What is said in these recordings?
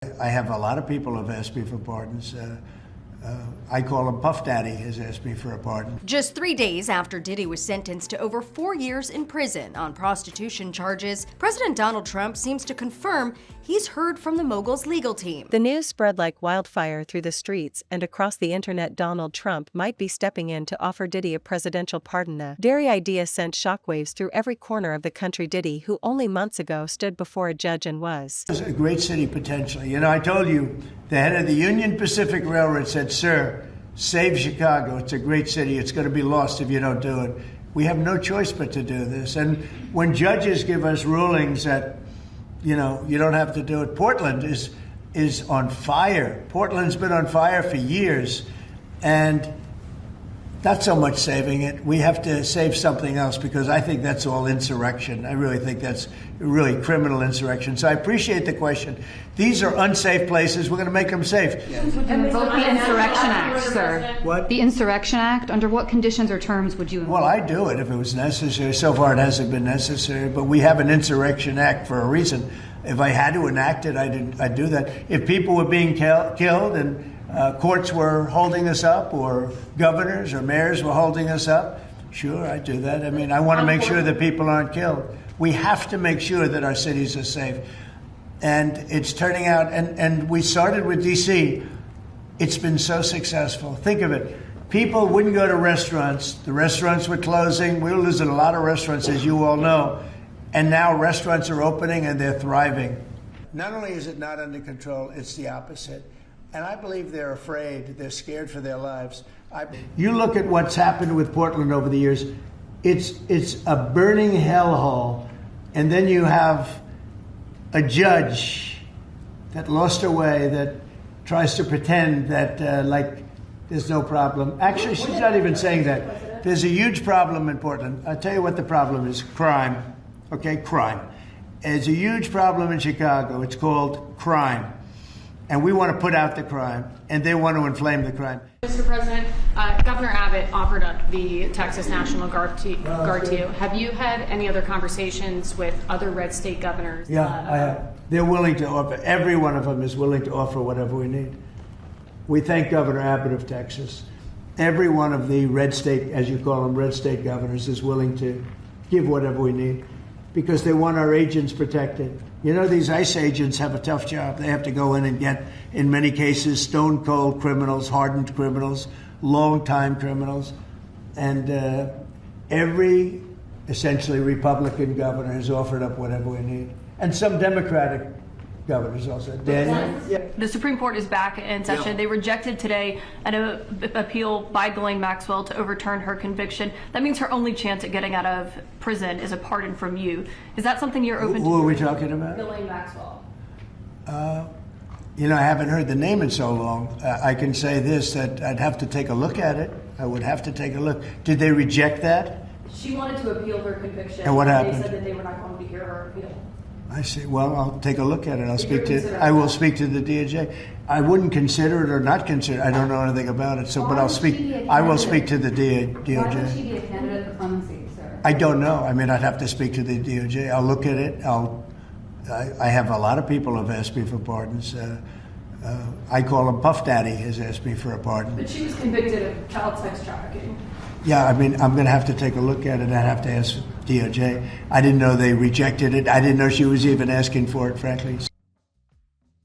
I have a lot of people who have asked me for pardons. I call him Puff Daddy has asked me for a pardon. Just 3 days after Diddy was sentenced to over 4 years in prison on prostitution charges, President Donald Trump seems to confirm he's heard from the mogul's legal team. The news spread like wildfire through the streets and across the internet. Donald Trump might be stepping in to offer Diddy a presidential pardon. A dairy idea sent shockwaves through every corner of the country. Diddy, who only months ago stood before a judge and was It's a great city potentially. You know, I told you, the head of the Union Pacific Railroad said, "Sir, save Chicago. It's a great city. It's going to be lost if you don't do it." We have no choice but to do this. And when judges give us rulings that, you know, you don't have to do it, Portland is on fire. Portland's been on fire for years. And not so much saving it. We have to save something else, because I think that's all insurrection. I really think that's really criminal insurrection. So I appreciate the question. These are unsafe places. We're going to make them safe. And invoke the Insurrection Act, sir. What? The Insurrection Act, under what conditions or terms would you invoke? Well, I'd do it if it was necessary. So far, it hasn't been necessary. But we have an Insurrection Act for a reason. If I had to enact it, I'd do that. If people were being killed and courts were holding us up, or governors or mayors were holding us up, sure, I'd do that. I mean, I want to make sure that people aren't killed. We have to make sure that our cities are safe. And it's turning out, and we started with D.C. It's been so successful. Think of it. People wouldn't go to restaurants. The restaurants were closing. We were losing a lot of restaurants, as you all know. And now restaurants are opening and they're thriving. Not only is it not under control, it's the opposite. And I believe they're afraid. They're scared for their lives. You look at what's happened with Portland over the years. It's a burning hellhole. And then you have a judge that lost her way, that tries to pretend that like there's no problem. Actually, she's not even saying that. There's a huge problem in Portland. I'll tell you what the problem is. Crime. Okay, crime. There's a huge problem in Chicago. It's called crime. And we want to put out the crime, and they want to inflame the crime. Mr. President, Governor Abbott offered up the Texas National Guard to you. Have you had any other conversations with other red state governors? Yeah, I have. They're willing to offer. Every one of them is willing to offer whatever we need. We thank Governor Abbott of Texas. Every one of the red state, as you call them, red state governors is willing to give whatever we need, because they want our agents protected. You know, these ICE agents have a tough job. They have to go in and get, in many cases, stone cold criminals, hardened criminals, long-time criminals. And every, essentially, Republican governor has offered up whatever we need. And some Democratic governors also. Daniel? Yeah. The Supreme Court is back in session. Yeah. They rejected today an appeal by Ghislaine Maxwell to overturn her conviction. That means her only chance at getting out of prison is a pardon from you. Is that something you're open to? Who are we talking about? Ghislaine Maxwell. You know, I haven't heard the name in so long. I can say this, that I'd have to take a look at it. I would have to take a look. Did they reject that? She wanted to appeal her conviction. And what happened? They said that they were not going to hear her appeal. I see. Well, I'll take a look at it. I will speak to the DOJ. I wouldn't consider it or not consider it. I don't know anything about it. So, but I'll speak. I will speak to the DOJ. Why would she be a candidate for clemency, sir? I don't know. I mean, I'd have to speak to the DOJ. I'll look at it. I have a lot of people who have asked me for pardons. I call him Puff Daddy has asked me for a pardon. But she was convicted of child sex trafficking. Yeah, I mean, I'm going to have to take a look at it. I'd have to ask DOJ. I didn't know they rejected it. I didn't know she was even asking for it, frankly.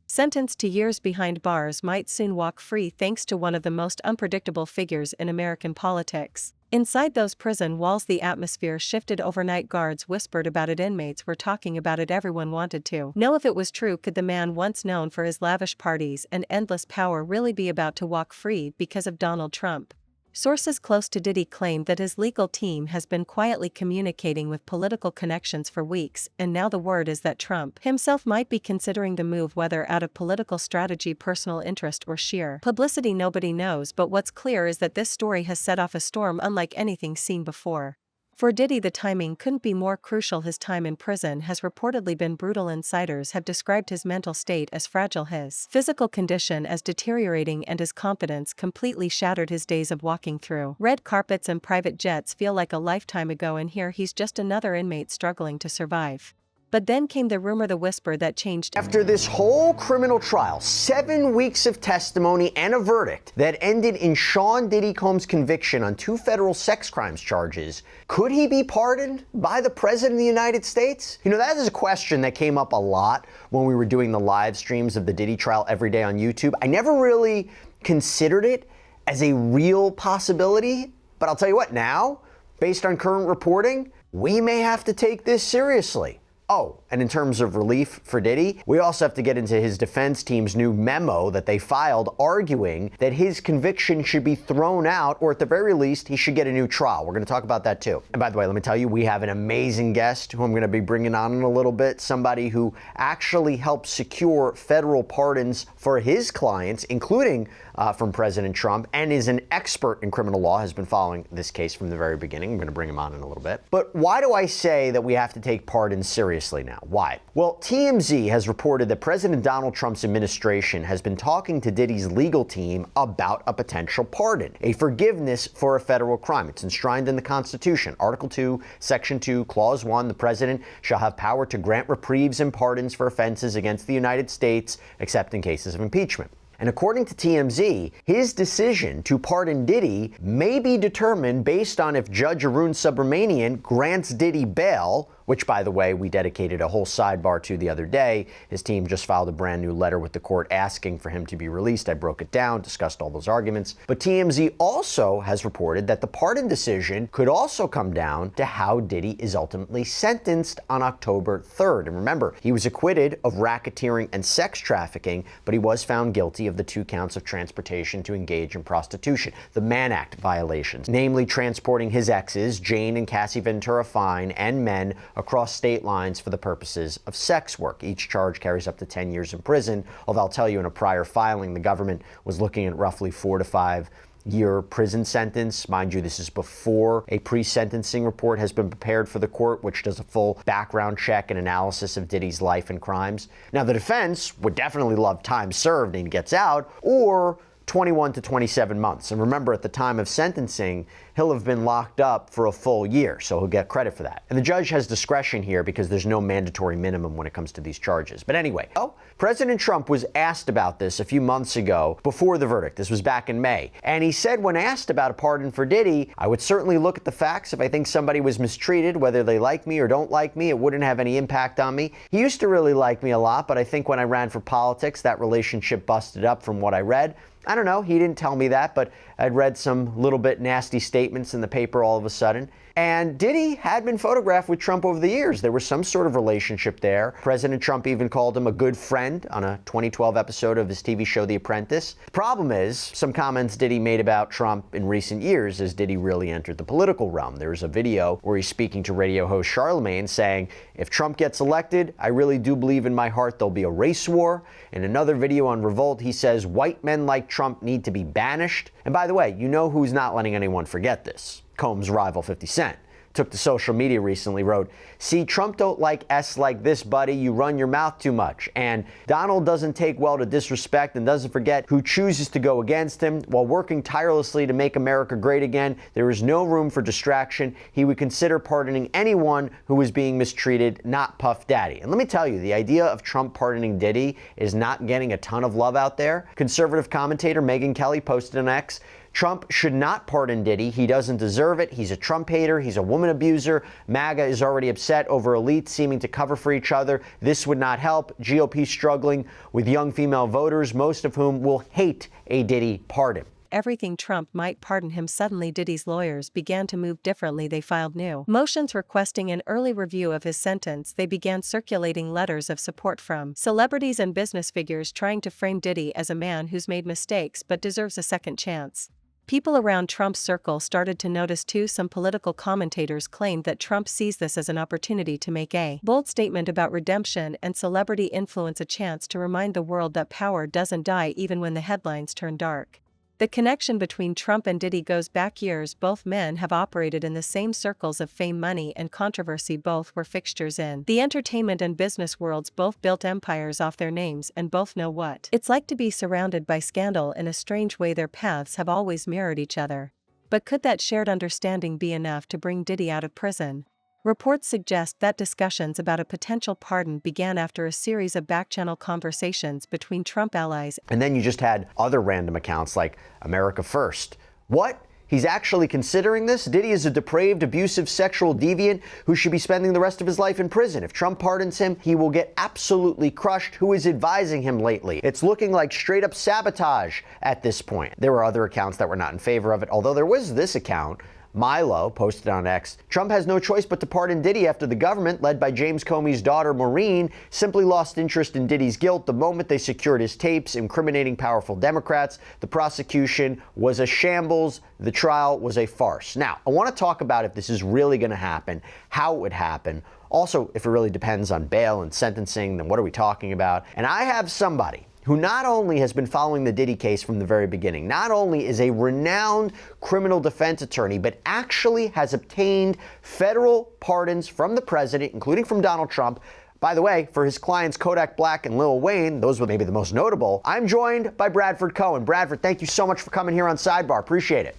Sentenced to years behind bars might soon walk free thanks to one of the most unpredictable figures in American politics. Inside those prison walls, the atmosphere shifted overnight. Guards whispered about it, inmates were talking about it, everyone wanted to know if it was true. Could the man once known for his lavish parties and endless power really be about to walk free because of Donald Trump? Sources close to Diddy claim that his legal team has been quietly communicating with political connections for weeks, and now the word is that Trump himself might be considering the move, whether out of political strategy, personal interest, or sheer publicity. Nobody knows, but what's clear is that this story has set off a storm unlike anything seen before. For Diddy, the timing couldn't be more crucial. His time in prison has reportedly been brutal. Insiders have described his mental state as fragile, his physical condition as deteriorating, and his confidence completely shattered. His days of walking through red carpets and private jets feel like a lifetime ago, and here he's just another inmate struggling to survive. But then came the rumor, the whisper that changed. After this whole criminal trial, 7 weeks of testimony and a verdict that ended in Sean Diddy Combs' conviction on 2 federal sex crimes charges, could he be pardoned by the President of the United States? You know, that is a question that came up a lot when we were doing the live streams of the Diddy trial every day on YouTube. I never really considered it as a real possibility, but I'll tell you what, now, based on current reporting, we may have to take this seriously. Oh, and in terms of relief for Diddy, we also have to get into his defense team's new memo that they filed arguing that his conviction should be thrown out, or at the very least, he should get a new trial. We're going to talk about that too. And by the way, let me tell you, we have an amazing guest who I'm going to be bringing on in a little bit, somebody who actually helped secure federal pardons for his clients, including from President Trump, and is an expert in criminal law, has been following this case from the very beginning. I'm going to bring him on in a little bit. But why do I say that we have to take pardons seriously now? Why? Well, TMZ has reported that President Donald Trump's administration has been talking to Diddy's legal team about a potential pardon, a forgiveness for a federal crime. It's enshrined in the Constitution. Article 2, Section 2, Clause 1, the president shall have power to grant reprieves and pardons for offenses against the United States, except in cases of impeachment. And according to TMZ, his decision to pardon Diddy may be determined based on if Judge Arun Subramanian grants Diddy bail, which, by the way, we dedicated a whole sidebar to the other day. His team just filed a brand new letter with the court asking for him to be released. I broke it down, discussed all those arguments. But TMZ also has reported that the pardon decision could also come down to how Diddy is ultimately sentenced on October 3rd. And remember, he was acquitted of racketeering and sex trafficking, but he was found guilty of the 2 counts of transportation to engage in prostitution, the Mann Act violations, namely transporting his exes, Jane and Cassie Ventura Fine, and men across state lines for the purposes of sex work. Each charge carries up to 10 years in prison, although I'll tell you, in a prior filing, the government was looking at roughly 4 to 5 year prison sentence. Mind you, this is before a pre-sentencing report has been prepared for the court, which does a full background check and analysis of Diddy's life and crimes. Now, the defense would definitely love time served and he gets out, or 21 to 27 months. And remember, at the time of sentencing, he'll have been locked up for a full year, so he'll get credit for that. And the judge has discretion here because there's no mandatory minimum when it comes to these charges. But anyway, President Trump was asked about this a few months ago before the verdict. This was back in May. And he said, when asked about a pardon for Diddy, I would certainly look at the facts. If I think somebody was mistreated, whether they like me or don't like me, it wouldn't have any impact on me. He used to really like me a lot, but I think when I ran for politics, that relationship busted up from what I read. I don't know, he didn't tell me that, but I'd read some little bit nasty statements in the paper all of a sudden. And Diddy had been photographed with Trump over the years. There was some sort of relationship there. President Trump even called him a good friend on a 2012 episode of his TV show, The Apprentice. The problem is, some comments Diddy made about Trump in recent years as Diddy really entered the political realm. There's a video where he's speaking to radio host Charlemagne saying, if Trump gets elected, I really do believe in my heart there'll be a race war. In another video on Revolt, he says white men like Trump need to be banished. And by the way, you know who's not letting anyone forget this? Combs' rival 50 Cent. Took to social media recently, wrote, see, Trump don't like S like this, buddy. You run your mouth too much. And Donald doesn't take well to disrespect and doesn't forget who chooses to go against him. While working tirelessly to make America great again, there is no room for distraction. He would consider pardoning anyone who was being mistreated, not Puff Daddy. And let me tell you, the idea of Trump pardoning Diddy is not getting a ton of love out there. Conservative commentator Megyn Kelly posted on X, Trump should not pardon Diddy. He doesn't deserve it. He's a Trump hater. He's a woman abuser. MAGA is already upset over elites seeming to cover for each other. This would not help. GOP struggling with young female voters, most of whom will hate a Diddy pardon. Everything Trump might pardon him. Suddenly Diddy's lawyers began to move differently. They filed new motions requesting an early review of his sentence. They began circulating letters of support from celebrities and business figures trying to frame Diddy as a man who's made mistakes but deserves a second chance. People around Trump's circle started to notice too. Some political commentators claimed that Trump sees this as an opportunity to make a bold statement about redemption and celebrity influence, a chance to remind the world that power doesn't die even when the headlines turn dark. The connection between Trump and Diddy goes back years. Both men have operated in the same circles of fame, money, and controversy. Both were fixtures in the entertainment and business worlds. Both built empires off their names, and both know what it's like to be surrounded by scandal. In a strange way, their paths have always mirrored each other. But could that shared understanding be enough to bring Diddy out of prison? Reports suggest that discussions about a potential pardon began after a series of back-channel conversations between Trump allies. And then you just had other random accounts like America First. What? He's actually considering this? Diddy is a depraved, abusive, sexual deviant who should be spending the rest of his life in prison. If Trump pardons him, he will get absolutely crushed. Who is advising him lately? It's looking like straight up sabotage at this point. There were other accounts that were not in favor of it, although there was this account. Milo posted on X, Trump has no choice but to pardon Diddy after the government, led by James Comey's daughter Maureen, simply lost interest in Diddy's guilt the moment they secured his tapes incriminating powerful Democrats. The prosecution was a shambles. The trial was a farce. Now, I want to talk about if this is really going to happen, how it would happen. Also, if it really depends on bail and sentencing, then what are we talking about? And I have somebody who not only has been following the Diddy case from the very beginning, not only is a renowned criminal defense attorney, but actually has obtained federal pardons from the president, including from Donald Trump. By the way, for his clients Kodak Black and Lil Wayne, those were maybe the most notable. I'm joined by Bradford Cohen. Bradford, thank you so much for coming here on Sidebar. Appreciate it.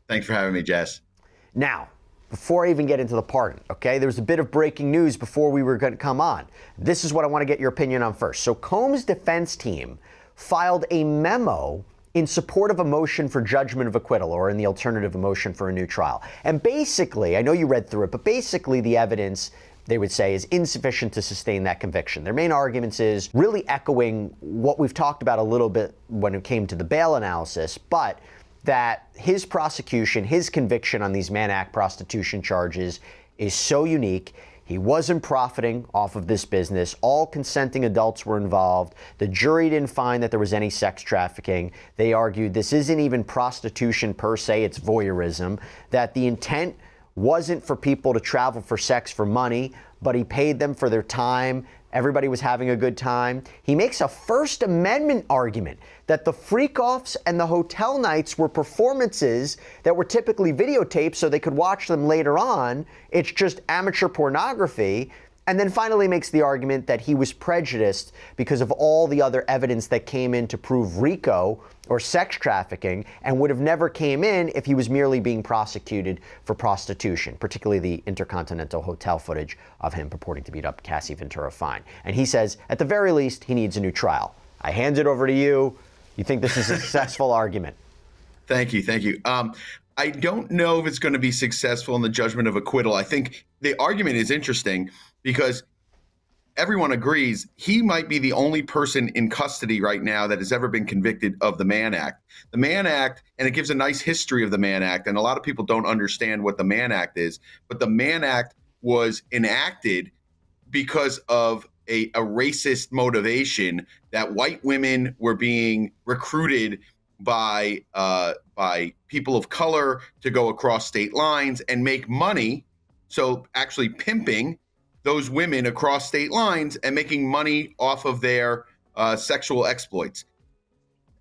Thanks for having me, Jess. Now, before I even get into the pardon, okay, there was a bit of breaking news before we were going to come on. This is what I want to get your opinion on first. So Combs' defense team filed a memo in support of a motion for judgment of acquittal, or in the alternative, a motion for a new trial. And basically, I know you read through it, but basically the evidence, they would say, is insufficient to sustain that conviction. Their main arguments is really echoing what we've talked about a little bit when it came to the bail analysis, but that his prosecution, his conviction on these Mann Act prostitution charges is so unique. He wasn't profiting off of this business. All consenting adults were involved. The jury didn't find that there was any sex trafficking. They argued this isn't even prostitution per se, it's voyeurism, that the intent wasn't for people to travel for sex for money, but he paid them for their time. Everybody was having a good time. He makes a First Amendment argument that the freak-offs and the hotel nights were performances that were typically videotaped so they could watch them later on. It's just amateur pornography. And then finally makes the argument that he was prejudiced because of all the other evidence that came in to prove RICO or sex trafficking, and would have never came in if he was merely being prosecuted for prostitution, particularly the Intercontinental Hotel footage of him purporting to beat up Cassie Ventura Fine. And he says, at the very least, he needs a new trial. I hand it over to you. You think this is a successful argument? Thank you. Thank you. I don't know if it's going to be successful in the judgment of acquittal. I think the argument is interesting because everyone agrees he might be the only person in custody right now that has ever been convicted of the Mann Act. The Mann Act, and it gives a nice history of the Mann Act, and a lot of people don't understand what the Mann Act is, but the Mann Act was enacted because of a racist motivation that white women were being recruited by people of color to go across state lines and make money. So actually pimping those women across state lines and making money off of their sexual exploits.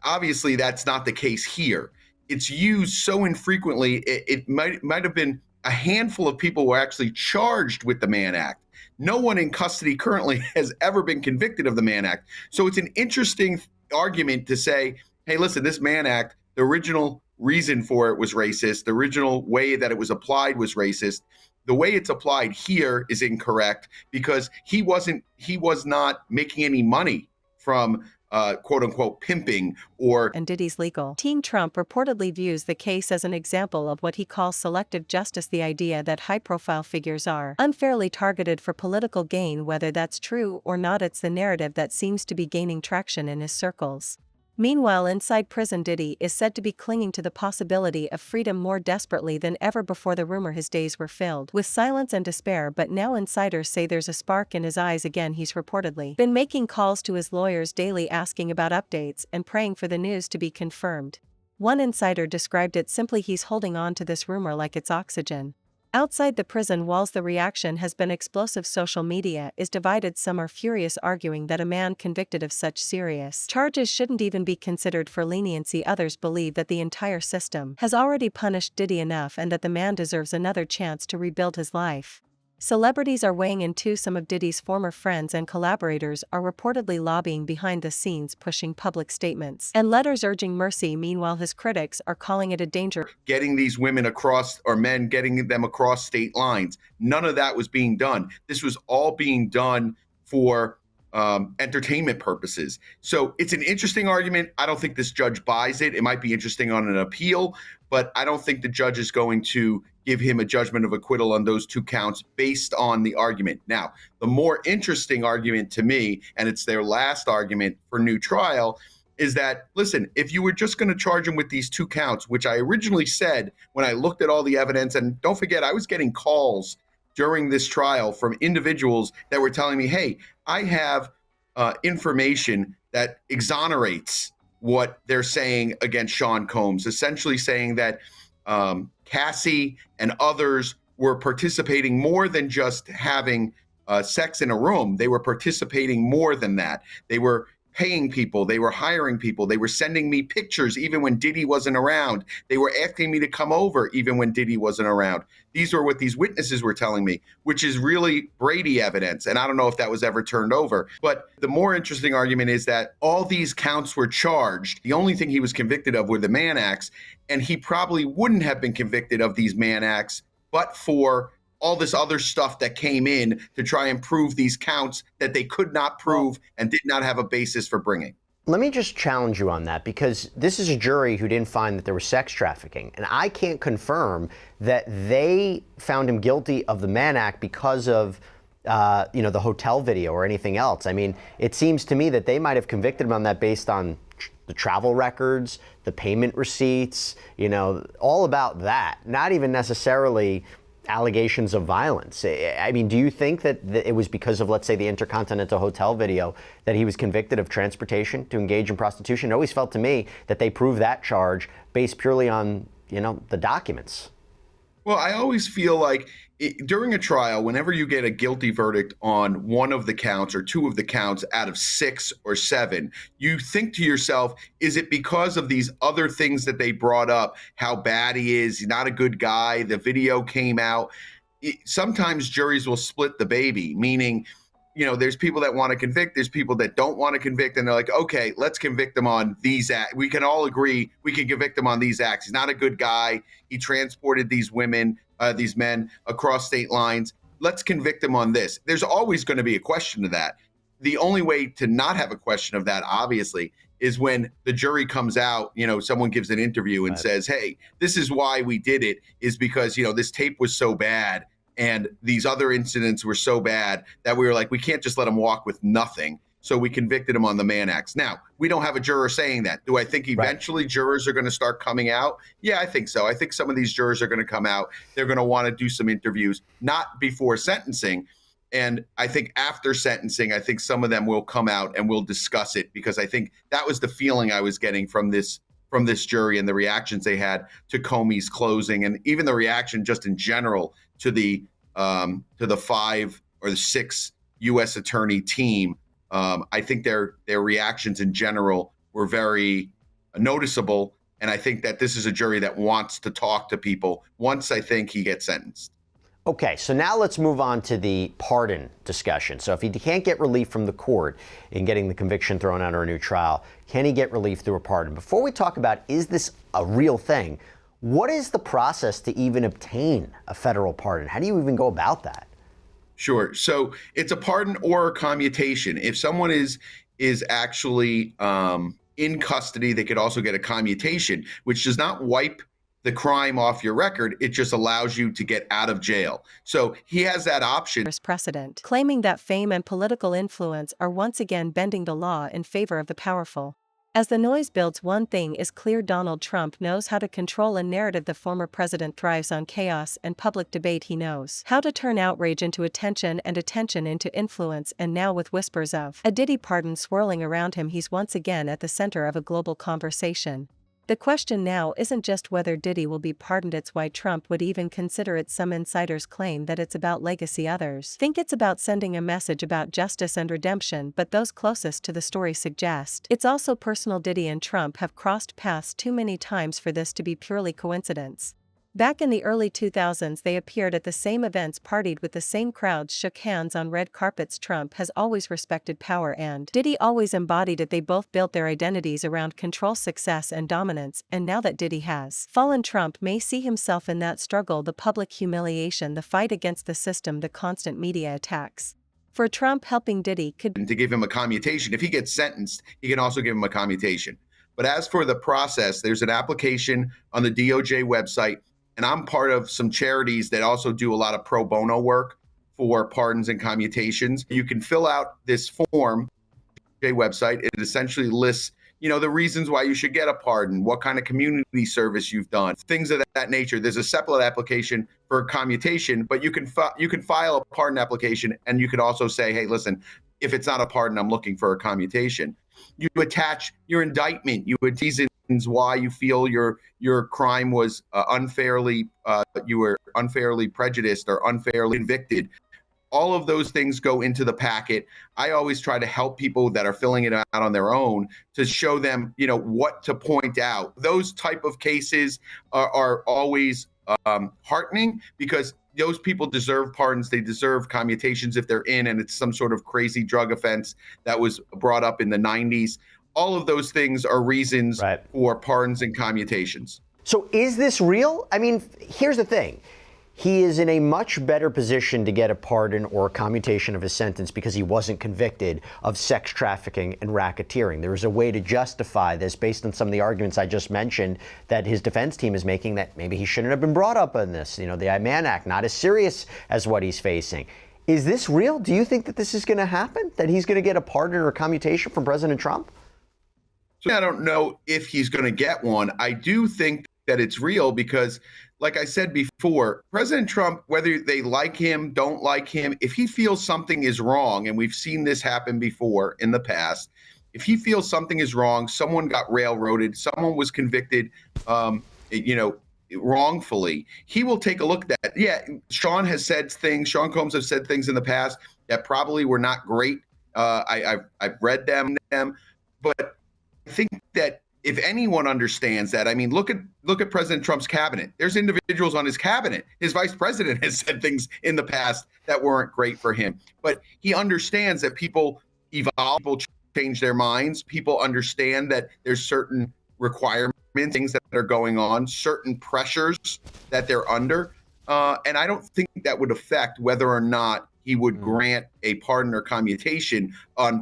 Obviously, that's not the case here. It's used so infrequently, it might have been a handful of people were actually charged with the Mann Act. No one in custody currently has ever been convicted of the Mann Act. So it's an interesting argument to say, hey, listen, this Mann Act, the original reason for it was racist. The original way that it was applied was racist. The way it's applied here is incorrect because he was not making any money from quote unquote pimping or. And Diddy's legal team. Trump reportedly views the case as an example of what he calls selective justice, the idea that high-profile figures are unfairly targeted for political gain. Whether that's true or not, it's the narrative that seems to be gaining traction in his circles. Meanwhile, inside prison, Diddy is said to be clinging to the possibility of freedom more desperately than ever before. The rumor his days were filled with silence and despair, but now insiders say there's a spark in his eyes again. He's reportedly been making calls to his lawyers daily, asking about updates and praying for the news to be confirmed. One insider described it simply, he's holding on to this rumor like it's oxygen. Outside the prison walls, the reaction has been explosive. Social media is divided. Some are furious, arguing that a man convicted of such serious charges shouldn't even be considered for leniency. Others believe that the entire system has already punished Diddy enough and that the man deserves another chance to rebuild his life. Celebrities are weighing in too. Some of Diddy's former friends and collaborators are reportedly lobbying behind the scenes, pushing public statements and letters urging mercy. Meanwhile, his critics are calling it a danger. Getting these women across, or men getting them across state lines, none of that was being done. This was all being done for entertainment purposes. So it's an interesting argument. I don't think this judge buys it. It might be interesting on an appeal, but I don't think the judge is going to give him a judgment of acquittal on those 2 counts based on the argument. Now, the more interesting argument to me, and it's their last argument for new trial, is that, listen, if you were just going to charge him with these 2 counts, which I originally said when I looked at all the evidence, and don't forget, I was getting calls during this trial from individuals that were telling me, hey, I have information that exonerates what they're saying against Sean Combs, essentially saying that Cassie and others were participating more than just having sex in a room. They were participating more than that. They were paying people. They were hiring people. They were sending me pictures even when Diddy wasn't around. They were asking me to come over even when Diddy wasn't around. These are what these witnesses were telling me, which is really Brady evidence. And I don't know if that was ever turned over. But the more interesting argument is that all these counts were charged. The only thing he was convicted of were the Mann Acts. And he probably wouldn't have been convicted of these Mann Acts, but for all this other stuff that came in to try and prove these counts that they could not prove and did not have a basis for bringing. Let me just challenge you on that, because this is a jury who didn't find that there was sex trafficking. And I can't confirm that they found him guilty of the Mann Act because of the hotel video or anything else. I mean, it seems to me that they might have convicted him on that based on the travel records, the payment receipts, all about that. Not even necessarily allegations of violence. I mean, do you think that it was because of, let's say, the Intercontinental Hotel video that he was convicted of transportation to engage in prostitution? It always felt to me that they proved that charge based purely on, the documents. Well, I always feel like during a trial, whenever you get a guilty verdict on one of the counts or 2 of the counts out of 6 or 7, you think to yourself, is it because of these other things that they brought up, how bad he is, he's not a good guy, the video came out? Sometimes juries will split the baby, meaning, there's people that want to convict, there's people that don't want to convict, and they're like, okay, let's convict him on these acts. We can all agree we can convict him on these acts. He's not a good guy. He transported these men across state lines. Let's convict him on this. There's always going to be a question of that. The only way to not have a question of that, obviously, is when the jury comes out, someone gives an interview and says, hey, this is why we did it, is because, this tape was so bad and these other incidents were so bad that we were like, we can't just let him walk with nothing. So we convicted him on the Mann Acts. Now, we don't have a juror saying that. Do I think eventually jurors are going to start coming out? Yeah, I think so. I think some of these jurors are going to come out. They're going to want to do some interviews, not before sentencing. And I think after sentencing, I think some of them will come out and we'll discuss it, because I think that was the feeling I was getting from this jury and the reactions they had to Comey's closing, and even the reaction just in general to the 5 or the 6 U.S. attorney team. I think their reactions in general were very noticeable, and I think that this is a jury that wants to talk to people once I think he gets sentenced. Okay, so now let's move on to the pardon discussion. So if he can't get relief from the court in getting the conviction thrown out or a new trial, can he get relief through a pardon? Before we talk about, is this a real thing, what is the process to even obtain a federal pardon? How do you even go about that? Sure. So it's a pardon or a commutation. If someone is actually in custody, they could also get a commutation, which does not wipe the crime off your record. It just allows you to get out of jail. So he has that option. Precedent, claiming that fame and political influence are once again bending the law in favor of the powerful. As the noise builds, one thing is clear: Donald Trump knows how to control a narrative. The former president thrives on chaos and public debate. He knows how to turn outrage into attention and attention into influence, and now with whispers of a Diddy pardon swirling around him, he's once again at the center of a global conversation. The question now isn't just whether Diddy will be pardoned, it's why Trump would even consider it. Some insiders claim that it's about legacy, others think it's about sending a message about justice and redemption, but those closest to the story suggest it's also personal. Diddy and Trump have crossed paths too many times for this to be purely coincidence. Back in the early 2000s, they appeared at the same events, partied with the same crowds, shook hands on red carpets. Trump has always respected power, and Diddy always embodied it. They both built their identities around control, success, and dominance, and now that Diddy has fallen, Trump may see himself in that struggle: the public humiliation, the fight against the system, the constant media attacks. For Trump, helping Diddy could to give him a commutation. If he gets sentenced, he can also give him a commutation. But as for the process, there's an application on the DOJ website, and I'm part of some charities that also do a lot of pro bono work for pardons and commutations. You can fill out this form, DOJ website. It essentially lists, the reasons why you should get a pardon, what kind of community service you've done, things of that nature. There's a separate application for commutation, but you can file a pardon application, and you could also say, hey, listen, if it's not a pardon, I'm looking for a commutation. You attach your indictment, you would reasons why you feel your crime was you were unfairly prejudiced or unfairly convicted. All of those things go into the packet. I always try to help people that are filling it out on their own to show them, what to point out. Those type of cases are always heartening, because those people deserve pardons. They deserve commutations if they're in, and it's some sort of crazy drug offense that was brought up in the 90s. All of those things are reasons for pardons and commutations. So is this real? I mean, here's the thing. He is in a much better position to get a pardon or a commutation of his sentence because he wasn't convicted of sex trafficking and racketeering. There is a way to justify this based on some of the arguments I just mentioned that his defense team is making, that maybe he shouldn't have been brought up on this. The I-Man Act, not as serious as what he's facing. Is this real? Do you think that this is going to happen, that he's going to get a pardon or a commutation from President Trump? So I don't know if he's going to get one. I do think that it's real because, like I said before, President Trump, whether they like him, don't like him, if he feels something is wrong, and we've seen this happen before in the past, if he feels something is wrong, someone got railroaded, someone was convicted, wrongfully, he will take a look at that. Yeah, Sean Combs has said things in the past that probably were not great. I've read them, but I think that if anyone understands that, I mean, look at President Trump's cabinet. There's individuals on his cabinet. His vice president has said things in the past that weren't great for him. But he understands that people evolve, people change their minds. People understand that there's certain requirements, things that are going on, certain pressures that they're under. And I don't think that would affect whether or not he would grant a pardon or commutation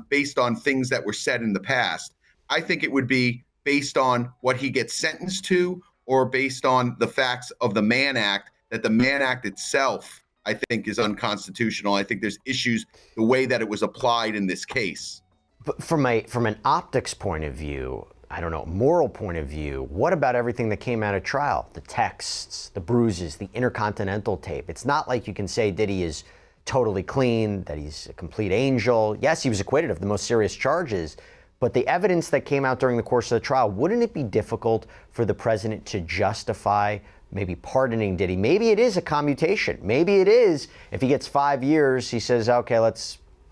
based on things that were said in the past. I think it would be based on what he gets sentenced to, or based on the facts of the Mann Act, that the Mann Act itself, I think, is unconstitutional. I think there's issues the way that it was applied in this case. But from an optics point of view, I don't know, moral point of view, what about everything that came out of trial? The texts, the bruises, the Intercontinental tape. It's not like you can say Diddy is totally clean, that he's a complete angel. Yes, he was acquitted of the most serious charges, but the evidence that came out during the course of the trial, wouldn't it be difficult for the president to justify maybe pardoning Diddy? Maybe it is a commutation. Maybe it is, if he gets 5 years, he says, okay,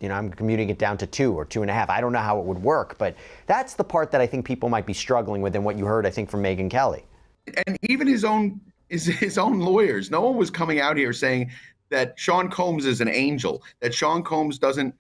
I'm commuting it down to 2 or 2.5. I don't know how it would work, but that's the part that I think people might be struggling with, and what you heard, I think, from Megyn Kelly. And even his own lawyers, no one was coming out here saying that Sean Combs is an angel, that Sean Combs doesn't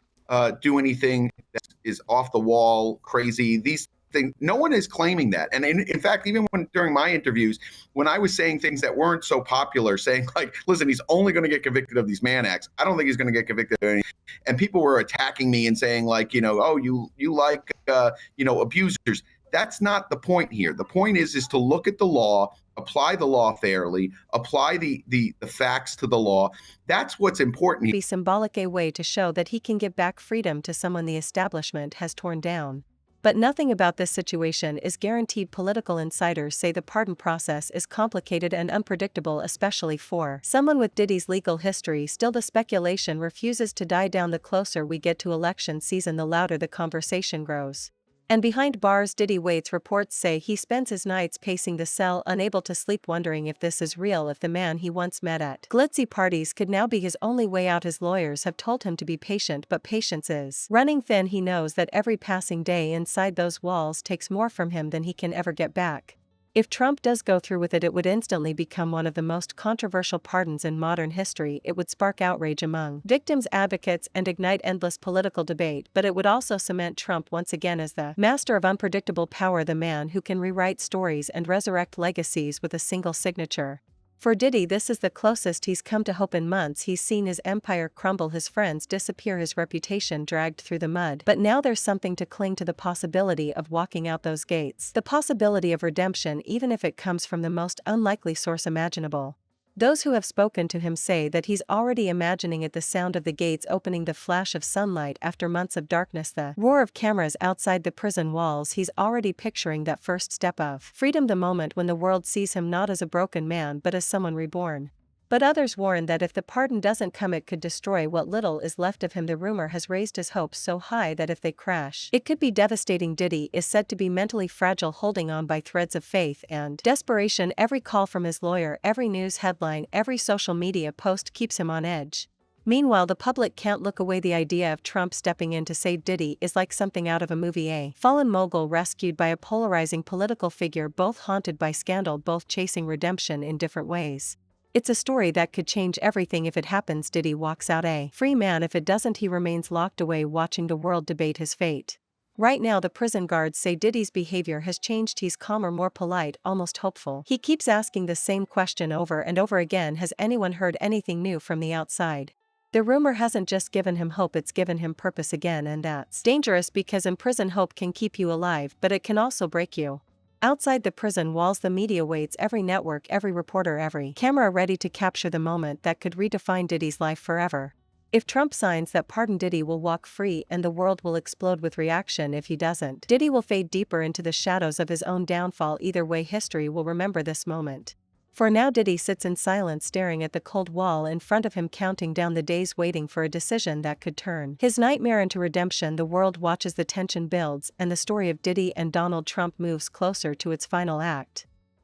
do anything that is off the wall, crazy. These things, no one is claiming that. And in fact, even during my interviews, when I was saying things that weren't so popular, saying like, listen, he's only going to get convicted of these Mann Acts. I don't think he's going to get convicted of anything. And people were attacking me and saying like, oh, you like, abusers. That's not the point here. The point is to look at the law, apply the law fairly, apply the facts to the law. That's what's important. Be symbolic, a way to show that he can give back freedom to someone the establishment has torn down. But nothing about this situation is guaranteed. Political insiders say the pardon process is complicated and unpredictable, especially for someone with Diddy's legal history. Still, the speculation refuses to die down. The closer we get to election season, the louder the conversation grows. And behind bars, Diddy waits. Reports say he spends his nights pacing the cell, unable to sleep, wondering if this is real, if the man he once met at glitzy parties could now be his only way out. His lawyers have told him to be patient, but patience is running thin. He knows that every passing day inside those walls takes more from him than he can ever get back. If Trump does go through with it, it would instantly become one of the most controversial pardons in modern history. It would spark outrage among victims, advocates, and ignite endless political debate, but it would also cement Trump once again as the master of unpredictable power, the man who can rewrite stories and resurrect legacies with a single signature. For Diddy, this is the closest he's come to hope in months. He's seen his empire crumble, his friends disappear, his reputation dragged through the mud. But now there's something to cling to, the possibility of walking out those gates. The possibility of redemption, even if it comes from the most unlikely source imaginable. Those who have spoken to him say that he's already imagining it, the sound of the gates opening, the flash of sunlight after months of darkness, the roar of cameras outside the prison walls. He's already picturing that first step of freedom, the moment when the world sees him not as a broken man but as someone reborn. But others warn that if the pardon doesn't come, it could destroy what little is left of him. The rumor has raised his hopes so high that if they crash, it could be devastating. Diddy is said to be mentally fragile, holding on by threads of faith and desperation. Every call from his lawyer, every news headline, every social media post keeps him on edge. Meanwhile, the public can't look away. The idea of Trump stepping in to save Diddy is like something out of a movie. A fallen mogul rescued by a polarizing political figure, both haunted by scandal, both chasing redemption in different ways. It's a story that could change everything. If it happens, Diddy walks out a free man. If it doesn't, he remains locked away, watching the world debate his fate. Right now, the prison guards say Diddy's behavior has changed. He's calmer, more polite, almost hopeful. He keeps asking the same question over and over again: has anyone heard anything new from the outside? The rumor hasn't just given him hope, it's given him purpose again, and that's dangerous, because in prison hope can keep you alive, but it can also break you. Outside the prison walls, the media waits, every network, every reporter, every camera ready to capture the moment that could redefine Diddy's life forever. If Trump signs that pardon, Diddy will walk free and the world will explode with reaction. If he doesn't, Diddy will fade deeper into the shadows of his own downfall. Either way, history will remember this moment. For now, Diddy sits in silence, staring at the cold wall in front of him, counting down the days, waiting for a decision that could turn his nightmare into redemption. The world watches, the tension builds, and the story of Diddy and Donald Trump moves closer to its final act.